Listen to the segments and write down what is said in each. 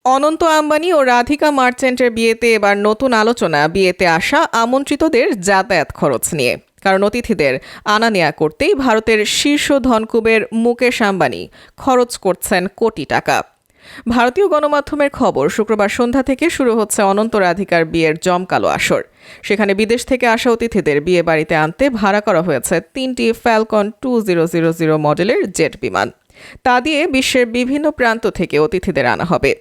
অনন্ত আম্বানি ও রাধিকা মার্চেন্টের বিয়েতে এবার নতুন আলোচনা বিয়েতে আসা আমন্ত্রিতদের যাতায়াত খরচ নিয়ে। কারণ অতিথিদের আনা নেয়া করতেই ভারতের শীর্ষ ধনকুবের মুকেশ আম্বানি খরচ করছেন কোটি টাকা। ভারতীয় গণমাধ্যমের খবর, শুক্রবার সন্ধ্যা থেকে শুরু হচ্ছে অনন্ত রাধিকার বিয়ের জমকালো আসর। সেখানে বিদেশ থেকে আসা অতিথিদের বিয়ে বাড়িতে আনতে ভাড়া করা হয়েছে 3টি ফ্যালকন 2000 মডেলের জেট বিমান। তা দিয়ে বিশ্বের বিভিন্ন প্রান্ত থেকে অতিথিদের আনা হবে।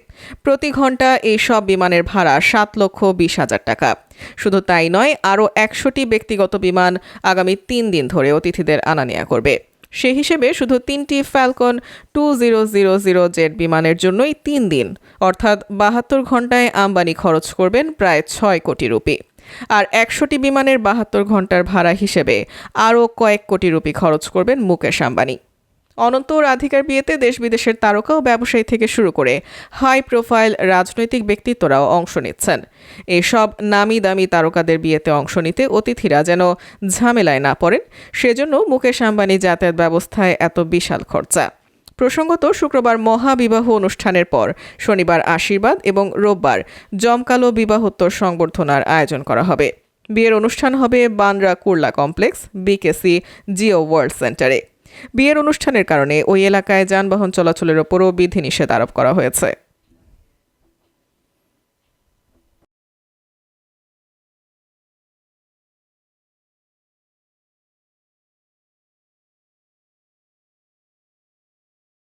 প্রতি ঘন্টা এই সব বিমানের ভাড়া 7,20,000 টাকা। শুধু তাই নয়, আরও 100টি ব্যক্তিগত বিমান আগামী 3 দিন ধরে অতিথিদের আনা নেয়া করবে। সে হিসেবে শুধু 3টি ফ্যালকন 2000 জেট বিমানের জন্যই 3 দিন অর্থাৎ 72 ঘন্টায় আম্বানি খরচ করবেন প্রায় 6 কোটি রুপি। আর 100টি বিমানের 72 ঘন্টার ভাড়া হিসেবে আরও কয়েক কোটি রুপি খরচ করবেন মুকেশ আম্বানি। অনন্ত রাধিকার বিয়েতে দেশ বিদেশের তারকা ও ব্যবসায়ী থেকে শুরু করে হাই প্রোফাইল রাজনৈতিক ব্যক্তিত্বরাও অংশ নিচ্ছেন। এসব নামি দামি তারকাদের বিয়েতে অংশ নিতে অতিথিরা যেন ঝামেলায় না পড়েন, সেজন্য মুকেশ আম্বানি যাতায়াত ব্যবস্থায় এত বিশাল খরচা। প্রসঙ্গত, শুক্রবার মহাবিবাহ অনুষ্ঠানের পর শনিবার আশীর্বাদ এবং রোববার জমকালো বিবাহোত্তর সংবর্ধনার আয়োজন করা হবে। বিয়ের অনুষ্ঠান হবে Bandra Kurla complex BKC Jio world সেন্টারে। বিয়ের অনুষ্ঠানের কারণে ওই এলাকায় যানবাহন চলাচলের ওপরও বিধিনিষেধ আরোপ করা হয়েছে।